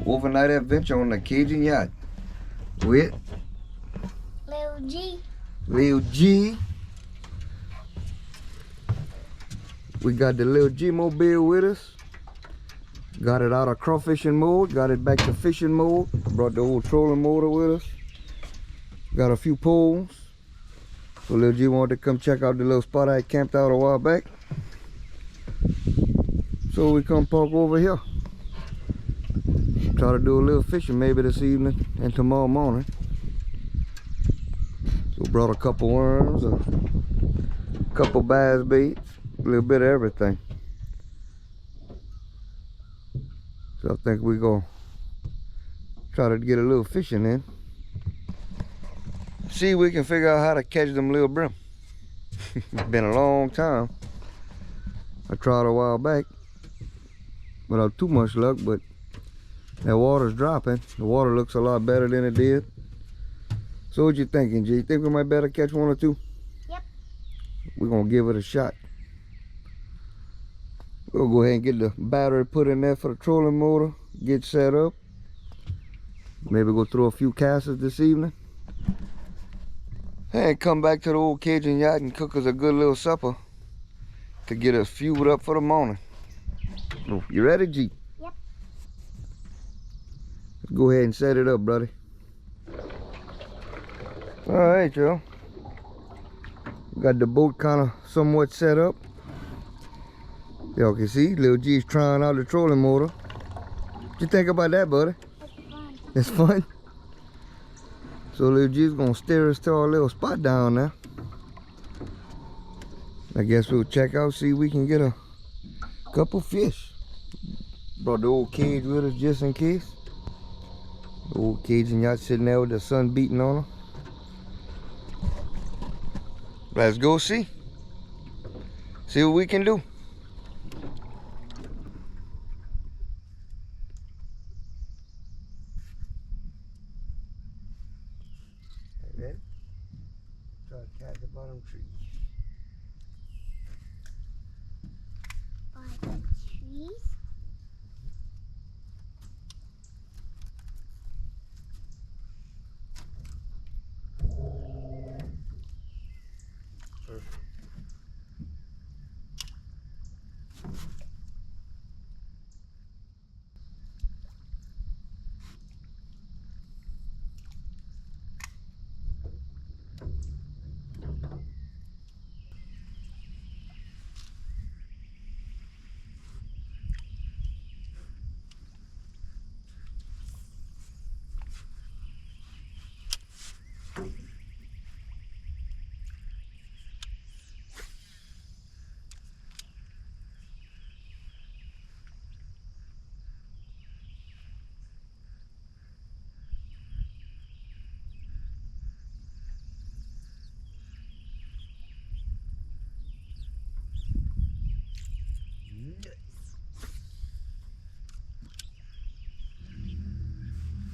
overnight adventure on the Cajun yacht with Lil G. Lil G. We got the Lil G mobile with us. Got it out of crawfishing mode, got it back to fishing mode. Brought the old trolling motor with us. Got a few poles. So Lil G wanted to come check out the little spot I camped out a while back. So we come park over here. Try to do a little fishing maybe this evening and tomorrow morning. So brought a couple worms, a couple bass baits, a little bit of everything. So I think we're gonna try to get a little fishing in. See if we can figure out how to catch them little brim. It's been a long time. I tried a while back without too much luck, but that water's dropping. The water looks a lot better than it did. So what you thinking, G? You think we might better catch one or two? Yep. We're gonna give it a shot. We'll go ahead and get the battery put in there for the trolling motor, get set up. Maybe go through a few casts this evening. And come back to the old Cajun yacht and cook us a good little supper to get us fueled up for the morning. Oh, you ready, G? Yep. Let's go ahead and set it up, buddy. All right, y'all. Got the boat kind of somewhat set up. Y'all can see Lil G's trying out the trolling motor. What you think about that, buddy? It's fun. It's fun. So Lil G's gonna steer us to our little spot down there. I guess we'll check out, see if we can get a couple fish. Brought the old cage with us just in case. The old Cajun yacht sitting there with the sun beating on her. Let's go see. See what we can do. Ready? Try to catch the bottom tree. By the trees. Perfect.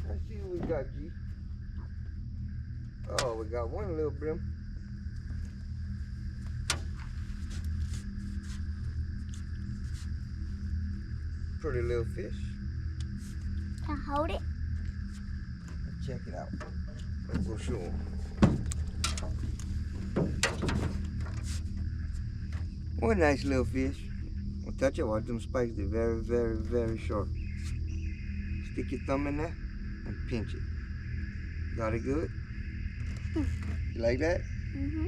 Let's see what we got, G. Oh, we got one little brim. Pretty little fish. Can I hold it? Let's check it out. Let's go show 'em. What a nice little fish. Don't touch it. Watch them spikes. They're very, very, very sharp. Stick your thumb in there and pinch it. Got it good? You like that? Mm-hmm.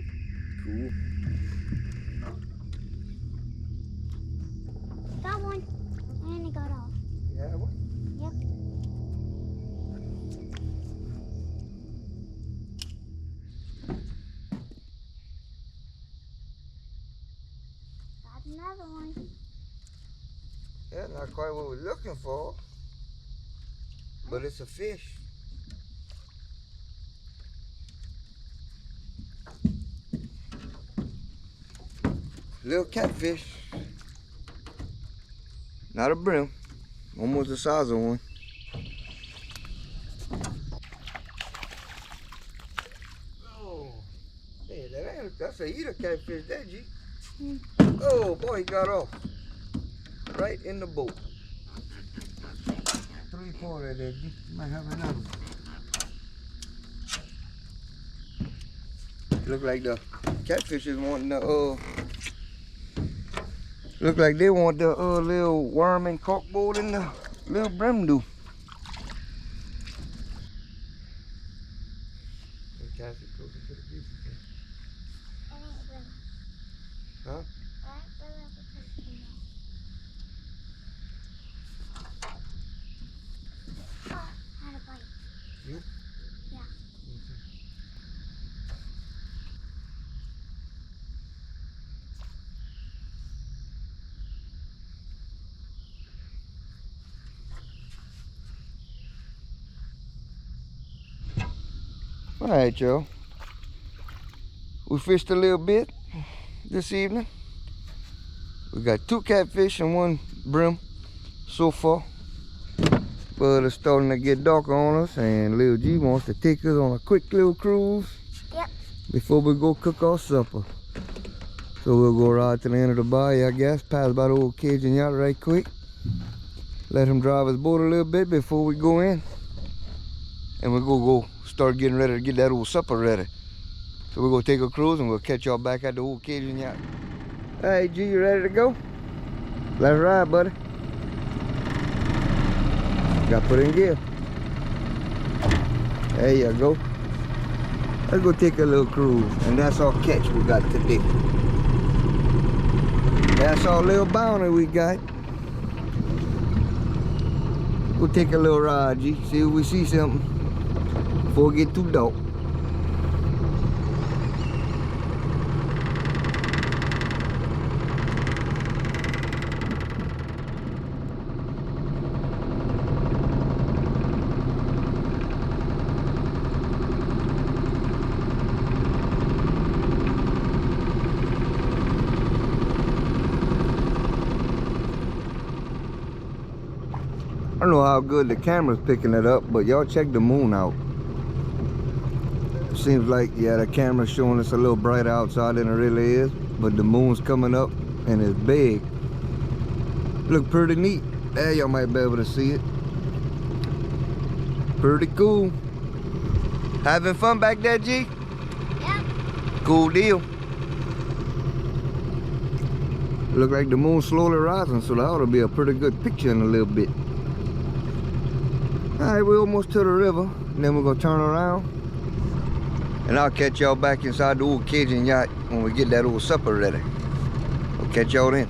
Cool. Got one. And it got off. You have one? Yep. Got another one. Yeah, not quite what we're looking for. But it's a fish. Little catfish. Not a brim. Almost the size of one. Oh, hey, that's a eater catfish there, G. Mm. Oh boy, he got off. Right in the boat. 3 before that, G. Might have another one. Look like the catfish is wanting the look like they want the little worm and corkboard and the little brim do. Cast it closer to the beach. Huh? You? Yeah. All right, y'all. We fished a little bit this evening. We got 2 catfish and 1 brim so far. But it's starting to get dark on us, and Lil G wants to take us on a quick little cruise. Yep. Before we go cook our supper. So we'll go right to the end of the bayou, I guess. Pass by the old Cajun yacht right quick. Let him drive his boat a little bit before we go in. And we'll go start getting ready to get that old supper ready. So we're gonna take a cruise and we'll catch y'all back at the old Cajun yacht. Hey G, you ready to go? Let's ride, buddy. Got put in gear. There you go. Let's go take a little cruise. And that's our catch we got today. That's our little bounty we got. We'll take a little ride, G. See if we see something before it get too dark. I don't know how good the camera's picking it up, but y'all check the moon out. Seems like, yeah, the camera's showing us a little brighter outside than it really is, but the moon's coming up and it's big. Look pretty neat. There, y'all might be able to see it. Pretty cool. Having fun back there, G? Yep. Cool deal. Look like the moon's slowly rising, so that ought to be a pretty good picture in a little bit. Alright, we're almost to the river, and then we're gonna turn around. And I'll catch y'all back inside the old Cajun yacht when we get that old supper ready. I'll catch y'all then.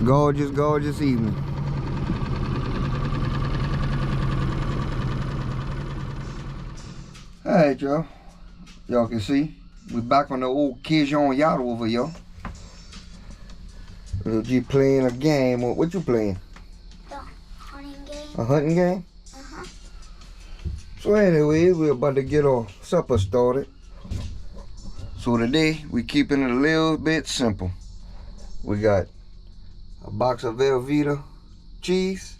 Gorgeous, gorgeous evening. Alright, y'all. Y'all can see, we're back on the old Cajun yacht over here. Lil G playing a game. What you playing? A hunting game? Uh-huh. So anyways, we're about to get our supper started. So today, we keeping it a little bit simple. We got a box of Velveeta cheese.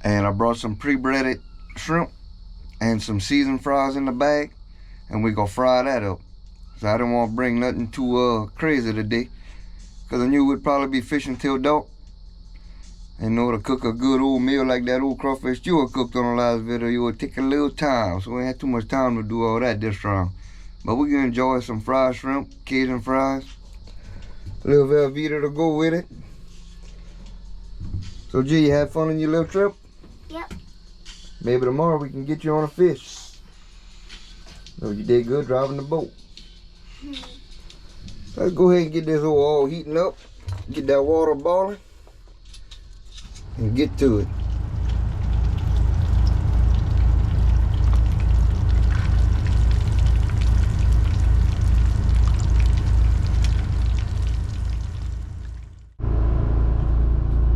And I brought some pre-breaded shrimp and some seasoned fries in the bag. And we gonna fry that up. So I didn't want to bring nothing too crazy today. Because I knew we'd probably be fishing till dark. In order to cook a good old meal like that old crawfish stew I cooked on the last video, it would take a little time. So we ain't had too much time to do all that this round. But we can enjoy some fried shrimp, Cajun fries. A little Velveeta to go with it. So G, you had fun on your little trip? Yep. Maybe tomorrow we can get you on a fish. So you did good driving the boat. Let's go ahead and get this all heating up. Get that water boiling. And get to it.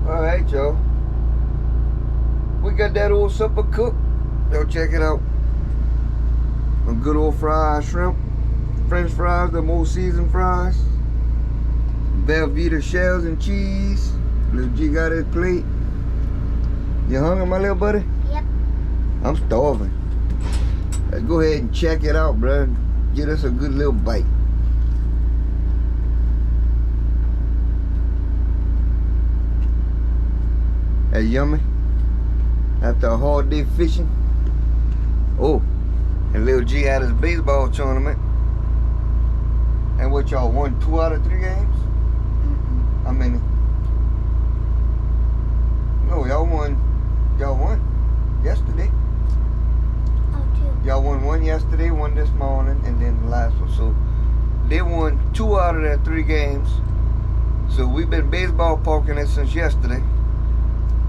All right, y'all. We got that old supper cooked. Y'all check it out. Some good old fried shrimp, French fries, them old seasoned fries, Velveeta shells and cheese. Lil G got his plate. You hungry, my little buddy? Yep. I'm starving. Let's go ahead and check it out, bro. Get us a good little bite. That yummy. After a hard day fishing. Oh, and Lil G had his baseball tournament. And what y'all won 2 out of 3 games? How many? No, y'all won yesterday. Oh, 2. Y'all won 1 yesterday, 1 this morning, and then the last one. So they won 2 out of their 3 games. So we've been baseball parking it since yesterday.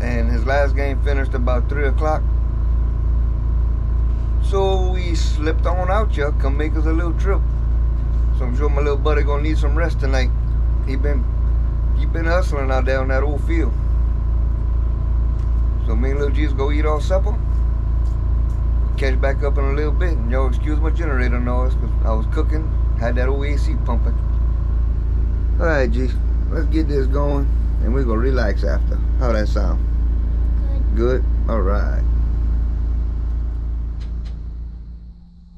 And his last game finished about 3 o'clock. So we slipped on out here, come make us a little trip. So I'm sure my little buddy gonna need some rest tonight. He been hustling out there on that old field. So me and Lil G's go eat our supper. Catch back up in a little bit. And y'all excuse my generator noise, cause I was cooking, had that old AC pumping. Alright G, let's get this going and we're gonna relax after. How that sound? Good. Good? Alright.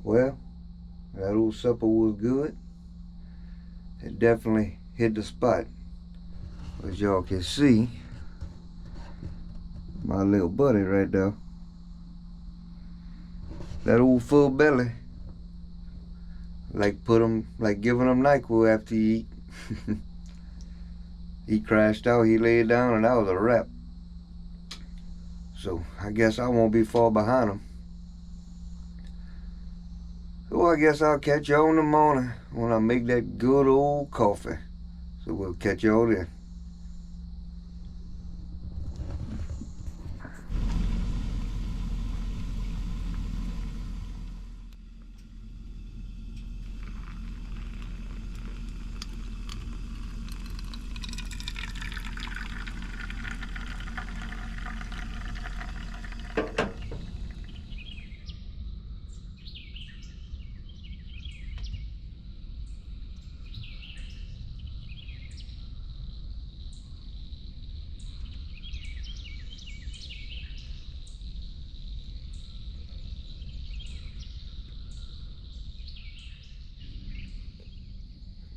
Well, that old supper was good. It definitely hit the spot. As y'all can see, my little buddy right there. That old full belly. Like giving him NyQuil after he eat. He crashed out, he laid down, and that was a wrap. So I guess I won't be far behind him. So I guess I'll catch y'all in the morning when I make that good old coffee. So we'll catch y'all then.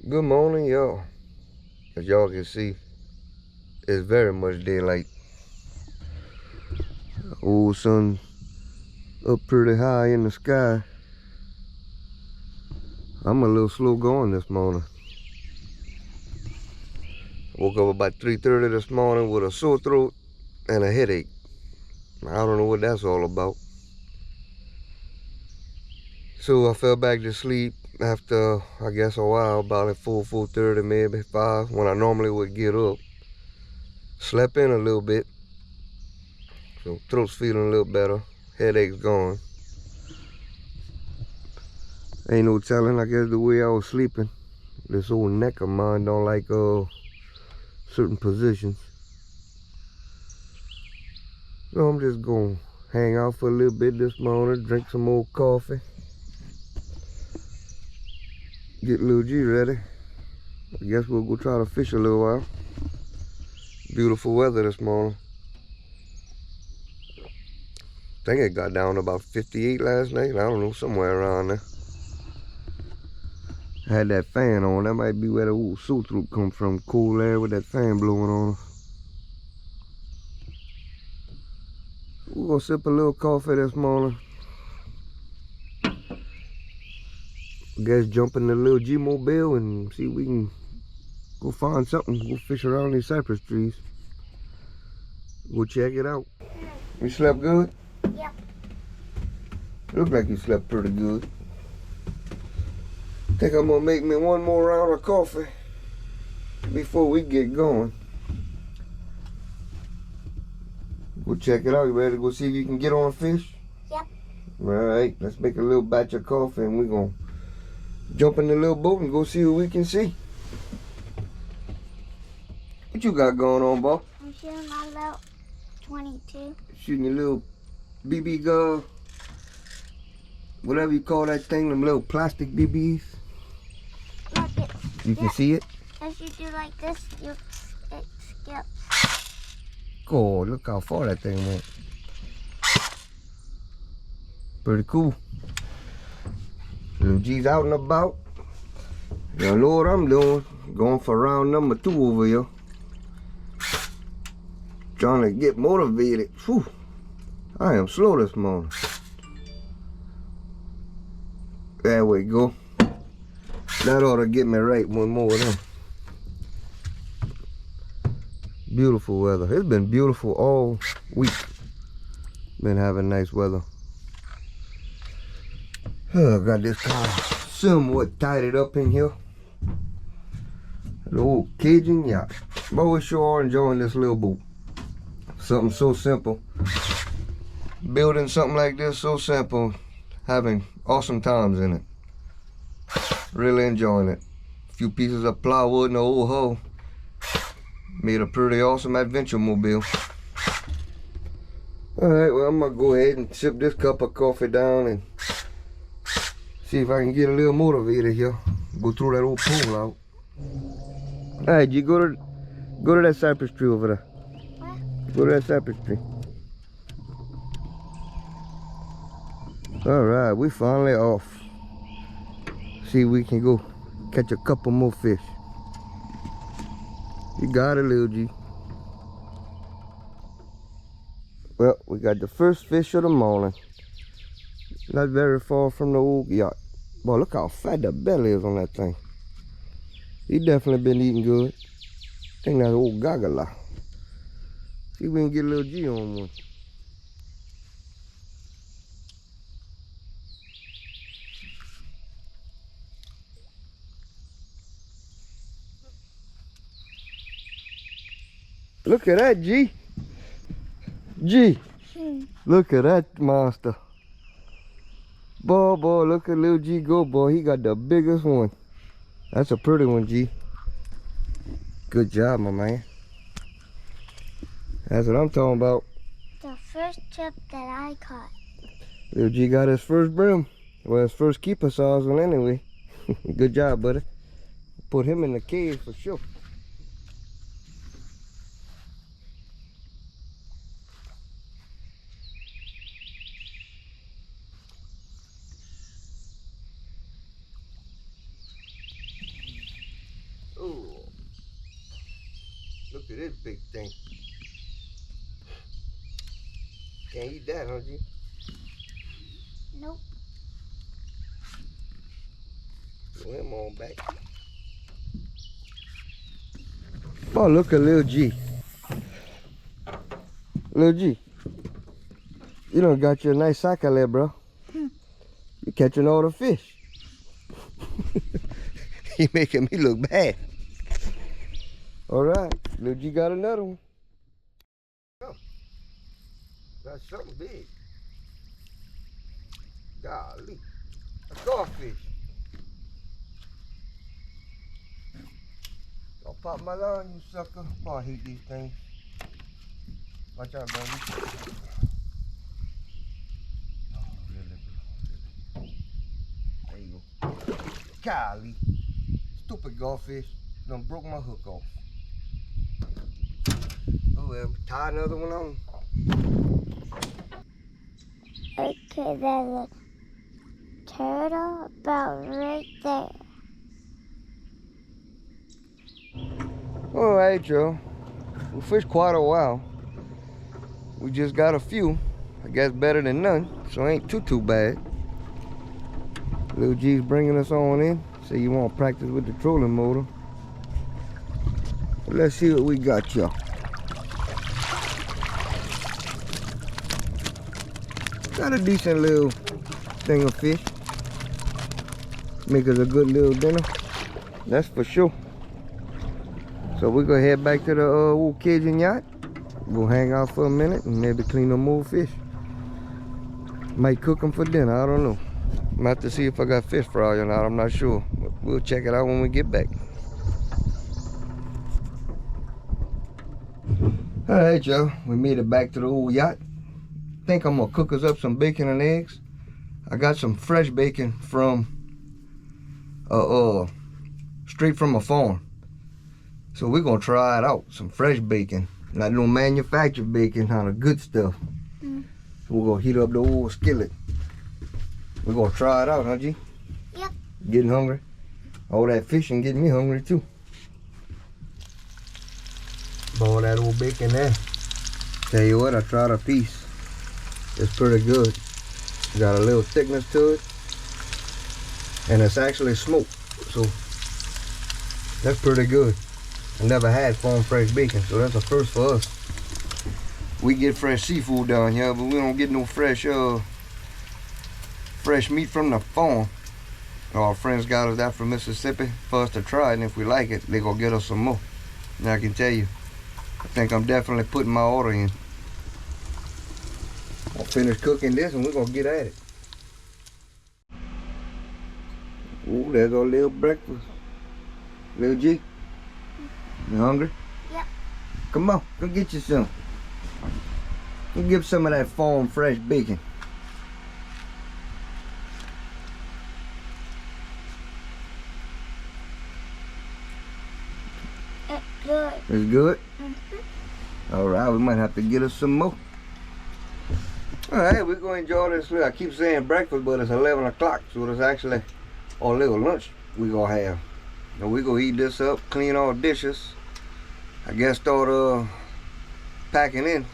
Good morning, y'all. As y'all can see, it's very much daylight. Old sun up pretty high in the sky. I'm a little slow going this morning. Woke up about 3:30 this morning with a sore throat and a headache. I don't know what that's all about. So I fell back to sleep after, I guess, a while, about at 4:30, maybe 5, when I normally would get up. Slept in a little bit. So throat's feeling a little better. Headache's gone. Ain't no telling, I guess, the way I was sleeping. This old neck of mine don't like certain positions. So I'm just gonna hang out for a little bit this morning, drink some more coffee. Get Lil G ready. I guess we'll go try to fish a little while. Beautiful weather this morning. I think it got down to about 58 last night. I don't know, somewhere around there. I had that fan on. That might be where the old sore throat come from. Cool air with that fan blowing on us. We're gonna sip a little coffee this morning. I guess jump in the Lil G mobile and see if we can go find something. Go fish around these cypress trees. Go check it out. You slept good? Yep. Look like you slept pretty good. Think I'm gonna make me one more round of coffee before we get going. Go check it out. You ready to go see if you can get on a fish? Yep. Alright, let's make a little batch of coffee and we're gonna jump in the little boat and go see what we can see. What you got going on, boy? I'm shooting my little 22. Shooting your little BB gun, whatever you call that thing, them little plastic BBs. Look, You can see it? if you do like this, it skips. God, look how far that thing went. Pretty cool. Lil G's out and about. Y'all know what I'm doing. Going for round number 2 over here. Trying to get motivated. Whew. I am slow this morning. There we go. That ought to get me right one more of them. Beautiful weather. It's been beautiful all week. Been having nice weather. Got this car somewhat tidied up in here. The old Cajun yacht. But we sure are enjoying this little boat. Something so simple. Building something like this so simple. Having awesome times in it. Really enjoying it. A few pieces of plywood in the old hull. Made a pretty awesome adventure mobile. Alright, well I'm gonna go ahead and sip this cup of coffee down and see if I can get a little motivated here. Go through that old pole out. Alright, G, go to that cypress tree over there. What? Go to that cypress tree. Alright, we finally off. See if we can go catch a couple more fish. You got it, Lil G. Well, we got the first fish of the morning. Not very far from the old yacht. Boy, look how fat the belly is on that thing. He definitely been eating good. I think that's old gagala. See if we can get Lil G on one. Look at that, G. G. Look at that monster. Boy, look at Lil G go, boy. He got the biggest one. That's a pretty one, G. Good job, my man. That's what I'm talking about. The first chip that I caught. Lil G got his first brim. Well, his first keeper size one anyway. Good job, buddy. Put him in the cage for sure. Oh, look at this big thing. Can't eat that, huh, G? Nope. Throw him on back. Oh, look at Lil G. Lil G, you done got you a nice sack of there, bro. You catching all the fish. You making me look bad. All right, Lil G got another one. Oh, that's something big. Golly, a goldfish. Don't pop my line, you sucker. Oh, I hate these things. Watch out, baby. Oh, really? There you go. Golly. Stupid goldfish. Done broke my hook off. Oh well, tie another one on. Okay, there's a turtle about right there. Alright, Joe. We fished quite a while. We just got a few. I guess better than none, so ain't too bad. Lil G's bringing us on in. Say you want to practice with the trolling motor. But let's see what we got, y'all. Got a decent little thing of fish. Make us a good little dinner. That's for sure. So we're gonna head back to the old Cajun yacht. We'll hang out for a minute and maybe clean up more fish. Might cook them for dinner, I don't know. I'm gonna have to see if I got fish fry or not, I'm not sure. But we'll check it out when we get back. Alright, y'all, we made it back to the old yacht. Think I'm gonna cook us up some bacon and eggs. I got some fresh bacon from straight from a farm. So we're gonna try it out, some fresh bacon. Not no manufactured bacon, kind of good stuff. So we're gonna heat up the old skillet. We're gonna try it out, huh, G? Yep. Getting hungry? All that fishing getting me hungry too. Boil that old bacon there. Tell you what, I tried a piece. It's pretty good. Got a little thickness to it. And it's actually smoked. So that's pretty good. I never had farm fresh bacon, so that's a first for us. We get fresh seafood down here, but we don't get no fresh meat from the farm. Our friends got us that from Mississippi for us to try it, and if we like it, they gonna get us some more. And I can tell you, I think I'm definitely putting my order in. I'll finish cooking this and we're gonna get at it. Ooh, there's our little breakfast. Lil G, you hungry? Yep. Come on, go get you some. Go give some of that farm fresh bacon. It's good. It's good? Mm-hmm. All right, we might have to get us some more. All right, we're going to enjoy this. I keep saying breakfast, but it's 11 o'clock, so it's actually our little lunch we're going to have. Now we're going to eat this up, clean all dishes. I guess start packing in,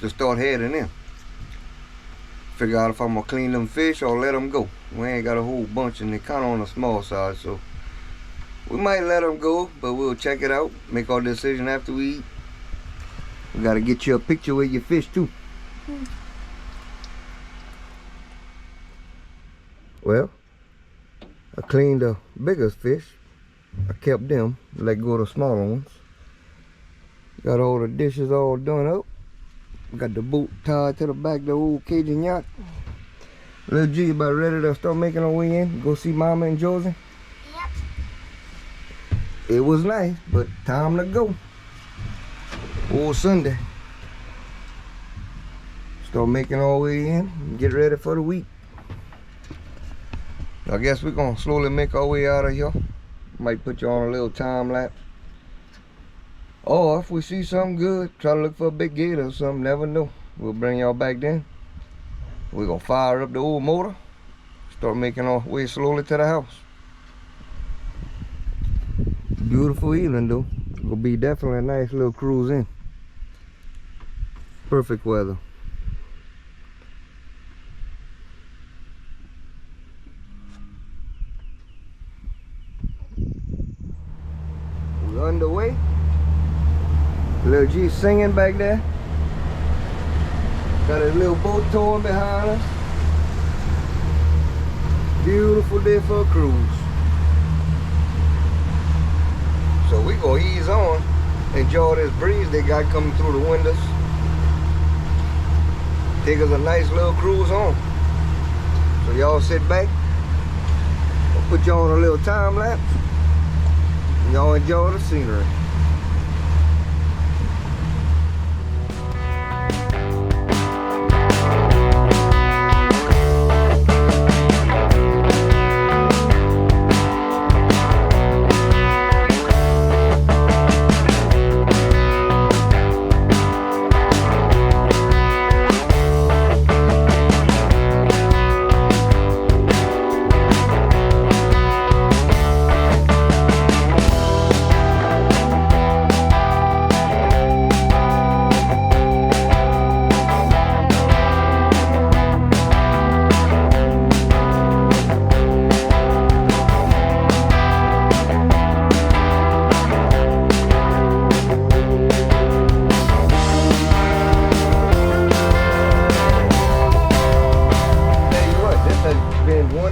to start heading in. Figure out if I'm going to clean them fish or let them go. We ain't got a whole bunch and they're kind of on the small side, so we might let them go, but we'll check it out, make our decision after we eat. We got to get you a picture with your fish too. Well, I cleaned the biggest fish. I kept them, let go of the smaller ones. Got all the dishes all done up. Got the boat tied to the back of the old Cajun yacht. Lil G about ready to start making our way in. Go see Mama and Josie. Yep. It was nice, but time to go. Old Sunday. Start making our way in and get ready for the week. I guess we're gonna slowly make our way out of here. Might put you on a little time lapse. Or if we see something good, try to look for a big gator or something, never know. We'll bring y'all back then. We're gonna fire up the old motor, start making our way slowly to the house. Beautiful evening though. It'll be definitely a nice little cruise in. Perfect weather. We're underway. Lil G singing back there. Got a little boat towing behind us. Beautiful day for a cruise. So we gonna ease on, enjoy this breeze they got coming through the windows. Take us a nice little cruise on. So y'all sit back. I'll put you on a little time lapse. Y'all enjoy the scenery.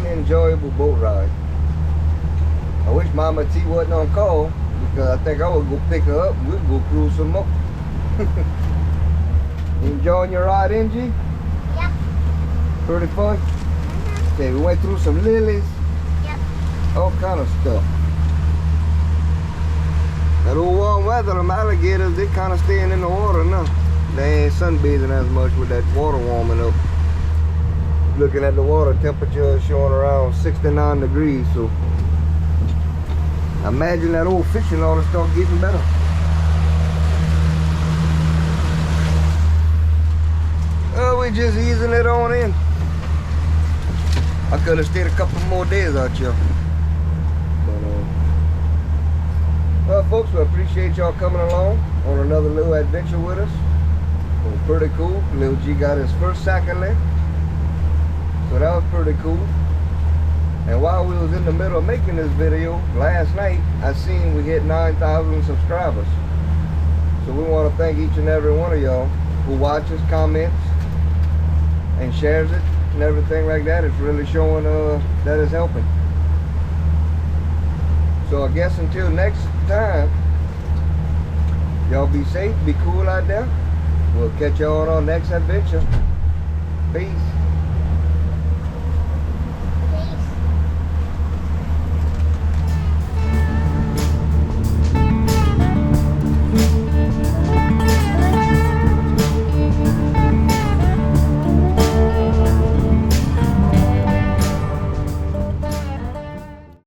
Enjoyable boat ride. I wish Mama T wasn't on call because I think I would go pick her up and we'd go cruise some more. Enjoying your ride, NG? Yep. Pretty fun? Okay, we went through some lilies. Yep. All kind of stuff. That old warm weather, them alligators, they kind of staying in the water now. They ain't sunbathing as much with that water warming up. Looking at the water temperature showing around 69 degrees, so I imagine that old fishing ought to start getting better. Oh, we're just easing it on in. I could have stayed a couple more days out here. But well folks, we appreciate y'all coming along on another little adventure with us. So pretty cool. Lil G got his first sack of leg. So that was pretty cool. And while we was in the middle of making this video last night, I seen we hit 9,000 subscribers. So we want to thank each and every one of y'all who watches, comments, and shares it and everything like that. It's really showing that it's helping. So I guess until next time, y'all be safe, be cool out there. We'll catch y'all on our next adventure. Peace.